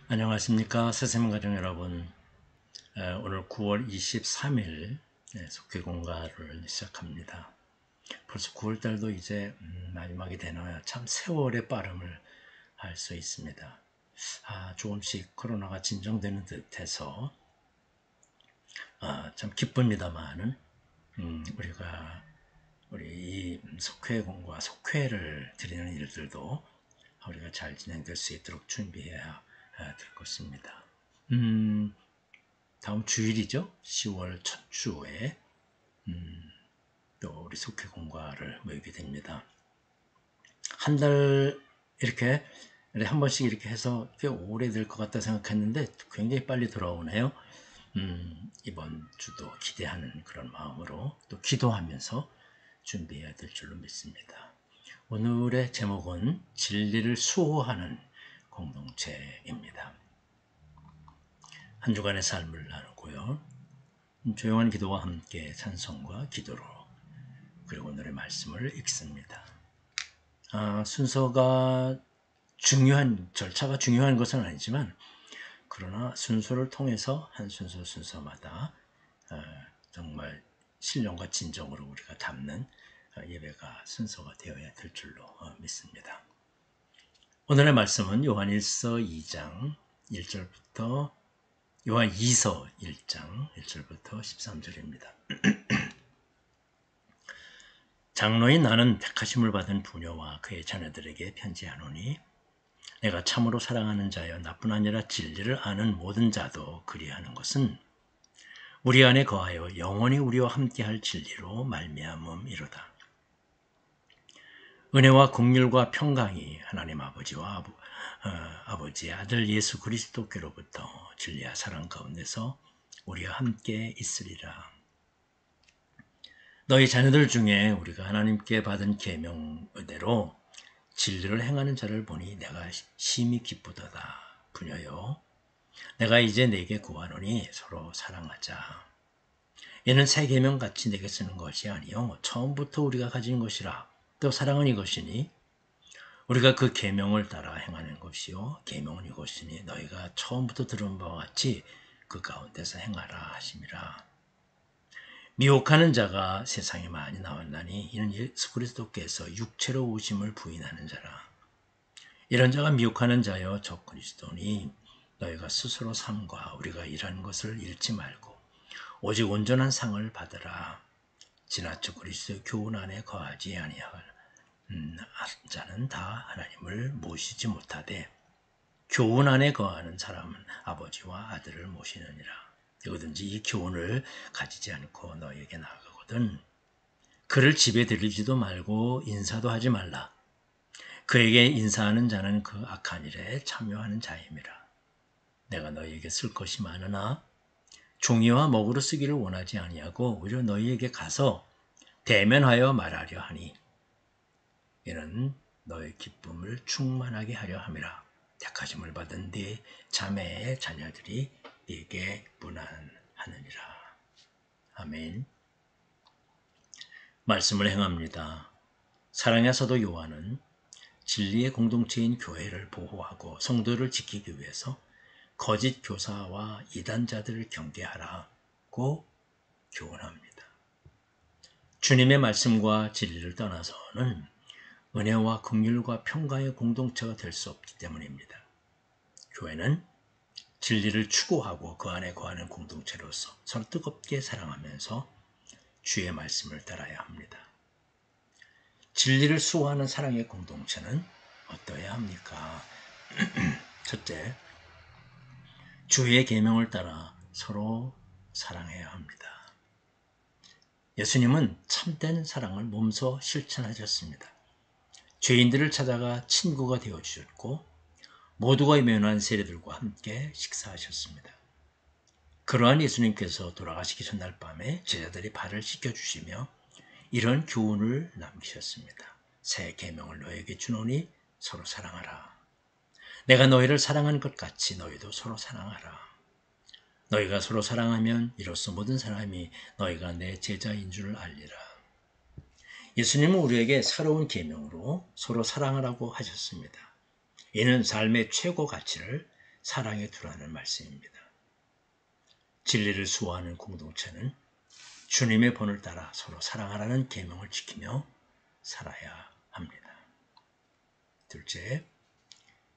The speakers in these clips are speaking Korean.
안녕하십니까 새샘 가족 여러분. 오늘 9월 23일 속회공가를 시작합니다. 벌써 9월달도 이제 마지막이 되나요? 참 세월의 빠름을 알 수 있습니다. 조금씩 코로나가 진정되는 듯해서 참 기쁩니다만은 우리 이 속회공과 속회를 드리는 일들도 우리가 잘 진행될 수 있도록 준비해야 될 것입니다. 다음 주일이죠. 10월 첫 주에 또 우리 속회 공과를 모이게 됩니다. 한 달 이렇게 한 번씩 이렇게 해서 꽤 오래될 것 같다 생각했는데 굉장히 빨리 돌아오네요. 이번 주도 기대하는 그런 마음으로 또 기도하면서 준비해야 될 줄로 믿습니다. 오늘의 제목은 진리를 수호하는 공동체입니다. 한 주간의 삶을 나누고요. 조용한 기도와 함께 찬송과 기도로 그리고 오늘의 말씀을 읽습니다. 순서가 절차가 중요한 것은 아니지만 그러나 순서를 통해서 한 순서마다 정말 신령과 진정으로 우리가 담는 예배가 순서가 되어야 될 줄로 믿습니다. 오늘의 말씀은 요한일서 2장 1절부터 요한 2서 1장 1절부터 13절입니다. 장로인 나는 택하심을 받은 부녀와 그의 자녀들에게 편지하노니 내가 참으로 사랑하는 자여 나뿐 아니라 진리를 아는 모든 자도 그리하는 것은 우리 안에 거하여 영원히 우리와 함께할 진리로 말미암음이로다. 은혜와 긍휼과 평강이 하나님 아버지와 아버지의 아들 예수 그리스도께로부터 진리와 사랑 가운데서 우리와 함께 있으리라. 너희 자녀들 중에 우리가 하나님께 받은 계명대로 진리를 행하는 자를 보니 내가 심히 기쁘도다. 부녀여, 내가 이제 네게 구하노니 서로 사랑하자. 이는 새 계명 같이 내게 쓰는 것이 아니요 처음부터 우리가 가진 것이라. 또 사랑은 이것이니 우리가 그 계명을 따라 행하는 것이요 계명은 이것이니 너희가 처음부터 들은 바와 같이 그 가운데서 행하라 하심이라. 미혹하는 자가 세상에 많이 나왔나니 이는 예수 그리스도께서 육체로 오심을 부인하는 자라. 이런 자가 미혹하는 자여 저 그리스도니 너희가 스스로 삶과 우리가 일한 것을 잃지 말고 오직 온전한 상을 받으라. 지나쳐 그리스도의 교훈 안에 거하지 아니할 자는 다 하나님을 모시지 못하되 교훈 안에 거하는 사람은 아버지와 아들을 모시느니라. 누구든지 이 교훈을 가지지 않고 너희에게 나아가거든 그를 집에 들이지도 말고 인사도 하지 말라. 그에게 인사하는 자는 그 악한 일에 참여하는 자임이라. 내가 너희에게 쓸 것이 많으나 종이와 먹으로 쓰기를 원하지 아니하고 오히려 너희에게 가서 대면하여 말하려 하니 이는 너의 기쁨을 충만하게 하려 함이라. 택하심을 받은 네 자매의 자녀들이 네게 문안하느니라. 아멘. 말씀을 행합니다. 사랑의 사도 요한은 진리의 공동체인 교회를 보호하고 성도를 지키기 위해서 거짓 교사와 이단자들을 경계하라고 교훈합니다. 주님의 말씀과 진리를 떠나서는 은혜와 긍휼과 평강의 공동체가 될 수 없기 때문입니다. 교회는 진리를 추구하고 그 안에 거하는 공동체로서 서로 뜨겁게 사랑하면서 주의 말씀을 따라야 합니다. 진리를 수호하는 사랑의 공동체는 어떠해야 합니까? 첫째, 주의 계명을 따라 서로 사랑해야 합니다. 예수님은 참된 사랑을 몸소 실천하셨습니다. 죄인들을 찾아가 친구가 되어주셨고 모두가 면한 세례들과 함께 식사하셨습니다. 그러한 예수님께서 돌아가시기 전날 밤에 제자들이 발을 씻겨주시며 이런 교훈을 남기셨습니다. 새 계명을 너에게 주노니 서로 사랑하라. 내가 너희를 사랑한 것 같이 너희도 서로 사랑하라. 너희가 서로 사랑하면 이로써 모든 사람이 너희가 내 제자인 줄 알리라. 예수님은 우리에게 새로운 계명으로 서로 사랑하라고 하셨습니다. 이는 삶의 최고 가치를 사랑에 두라는 말씀입니다. 진리를 수호하는 공동체는 주님의 본을 따라 서로 사랑하라는 계명을 지키며 살아야 합니다. 둘째,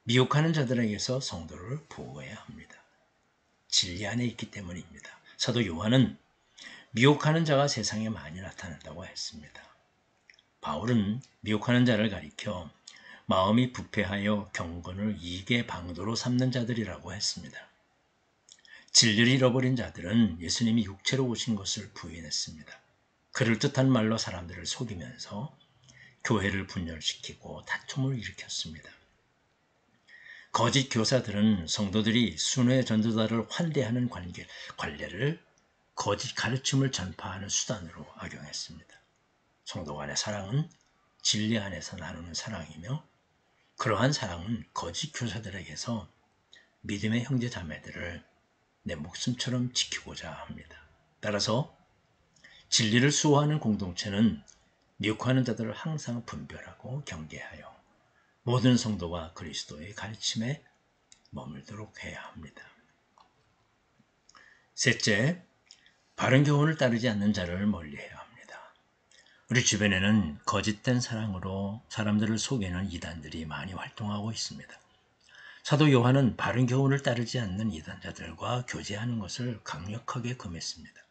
미혹하는 자들에게서 성도를 보호해야 합니다. 진리 안에 있기 때문입니다. 사도 요한은 미혹하는 자가 세상에 많이 나타난다고 했습니다. 바울은 미혹하는 자를 가리켜 마음이 부패하여 경건을 이익의 방도로 삼는 자들이라고 했습니다. 진리를 잃어버린 자들은 예수님이 육체로 오신 것을 부인했습니다. 그럴듯한 말로 사람들을 속이면서 교회를 분열시키고 다툼을 일으켰습니다. 거짓 교사들은 성도들이 순회 전도자를 환대하는 관례를 거짓 가르침을 전파하는 수단으로 악용했습니다. 성도 간의 사랑은 진리 안에서 나누는 사랑이며 그러한 사랑은 거짓 교사들에게서 믿음의 형제 자매들을 내 목숨처럼 지키고자 합니다. 따라서 진리를 수호하는 공동체는 미혹하는 자들을 항상 분별하고 경계하여 모든 성도가 그리스도의 가르침에 머물도록 해야 합니다. 셋째, 바른 교훈을 따르지 않는 자를 멀리해야 합니다. 우리 주변에는 거짓된 사랑으로 사람들을 속이는 이단들이 많이 활동하고 있습니다. 사도 요한은 바른 교훈을 따르지 않는 이단자들과 교제하는 것을 강력하게 금했습니다.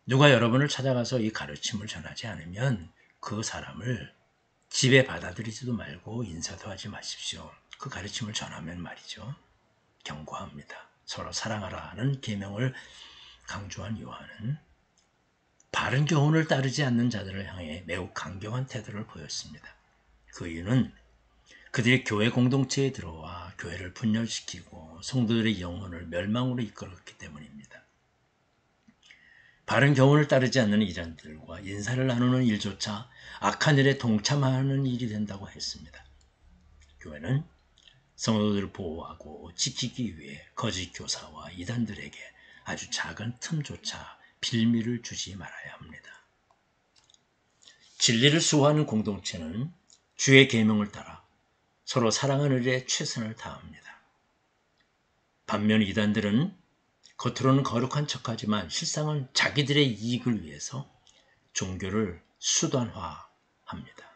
누가 여러분을 찾아가서 이 가르침을 전하지 않으면 그 사람을 집에 받아들이지도 말고 인사도 하지 마십시오. 그 가르침을 전하면 말이죠. 경고합니다. 서로 사랑하라는 계명을 강조한 요한은 바른 교훈을 따르지 않는 자들을 향해 매우 강경한 태도를 보였습니다. 그 이유는 그들이 교회 공동체에 들어와 교회를 분열시키고 성도들의 영혼을 멸망으로 이끌었기 때문입니다. 바른 교훈을 따르지 않는 이단들과 인사를 나누는 일조차 악한 일에 동참하는 일이 된다고 했습니다. 교회는 성도들을 보호하고 지키기 위해 거짓 교사와 이단들에게 아주 작은 틈조차 빌미를 주지 말아야 합니다. 진리를 수호하는 공동체는 주의 계명을 따라 서로 사랑하는 일에 최선을 다합니다. 반면 이단들은 겉으로는 거룩한 척하지만 실상은 자기들의 이익을 위해서 종교를 수단화합니다.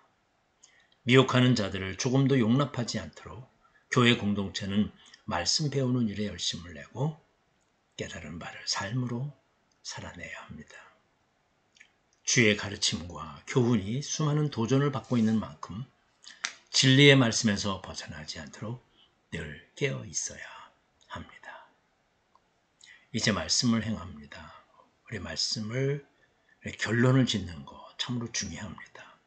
미혹하는 자들을 조금도 용납하지 않도록 교회 공동체는 말씀 배우는 일에 열심을 내고 깨달은 바를 삶으로 살아내야 합니다. 주의 가르침과 교훈이 수많은 도전을 받고 있는 만큼 진리의 말씀에서 벗어나지 않도록 늘 깨어 있어야 합니다. 이제 말씀을 행합니다. 우리 말씀을 결론을 짓는 거 참으로 중요합니다.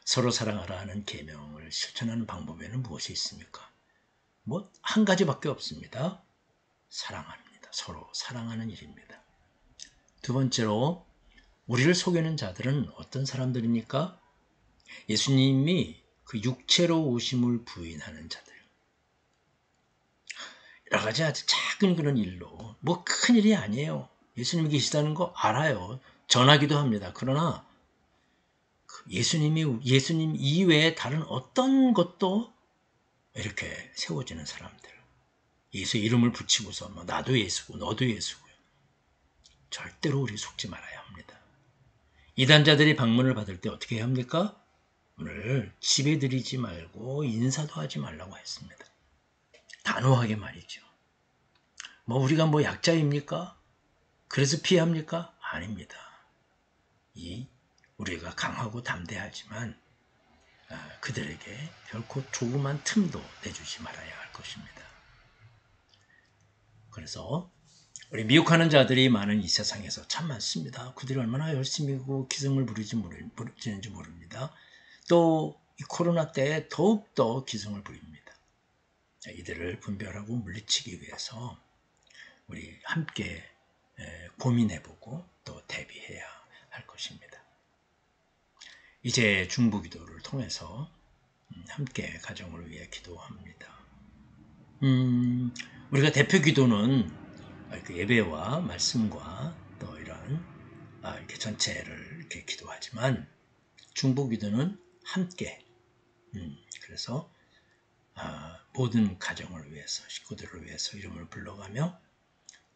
서로 사랑하라는 계명을 실천하는 방법에는 무엇이 있습니까? 한 가지밖에 없습니다. 사랑합니다. 서로 사랑하는 일입니다. 두 번째로 우리를 속이는 자들은 어떤 사람들입니까? 예수님이 그 육체로 오심을 부인하는 자들. 여러 가지 아주 작은 그런 일로 큰 일이 아니에요. 예수님이 계시다는 거 알아요. 전하기도 합니다. 그러나 예수님 이외에 다른 어떤 것도 이렇게 세워지는 사람들. 예수 이름을 붙이고서 나도 예수고 너도 예수고요. 절대로 우리 속지 말아야 합니다. 이단자들이 방문을 받을 때 어떻게 해야 합니까? 오늘 집에 들이지 말고 인사도 하지 말라고 했습니다. 단호하게 말이죠. 우리가 약자입니까? 그래서 피합니까? 아닙니다. 우리가 강하고 담대하지만 그들에게 결코 조그만 틈도 내주지 말아야 할 것입니다. 그래서 우리 미혹하는 자들이 많은 이 세상에서 참 많습니다. 그들이 얼마나 열심히 기승을 부리는지 모릅니다. 또 이 코로나 때에 더욱더 기승을 부립니다. 이들을 분별하고 물리치기 위해서 우리 함께 고민해보고 또 대비해야 할 것입니다. 이제 중보기도를 통해서 함께 가정을 위해 기도합니다. 우리가 대표 기도는 그 예배와 말씀과 또 이런 이렇게 전체를 이렇게 기도하지만 중보기도는 함께 그래서 모든 가정을 위해서, 식구들을 위해서 이름을 불러가며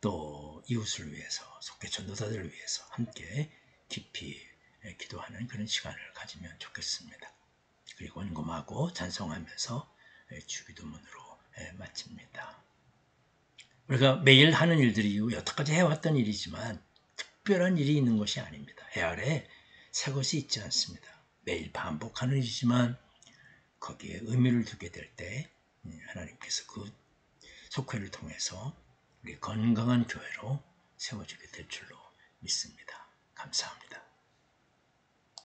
또 이웃을 위해서, 속개 전도사들을 위해서 함께 깊이 기도하는 그런 시간을 가지면 좋겠습니다. 그리고 원금하고 찬송하면서 주기도문으로 마칩니다. 우리가 매일 하는 일들이 여태까지 해왔던 일이지만 특별한 일이 있는 것이 아닙니다. 해 아래 새 것이 있지 않습니다. 매일 반복하는 일이지만 거기에 의미를 두게 될 때 하나님께서 그 속회를 통해서 우리 건강한 교회로 세워지게 될 줄로 믿습니다. 감사합니다.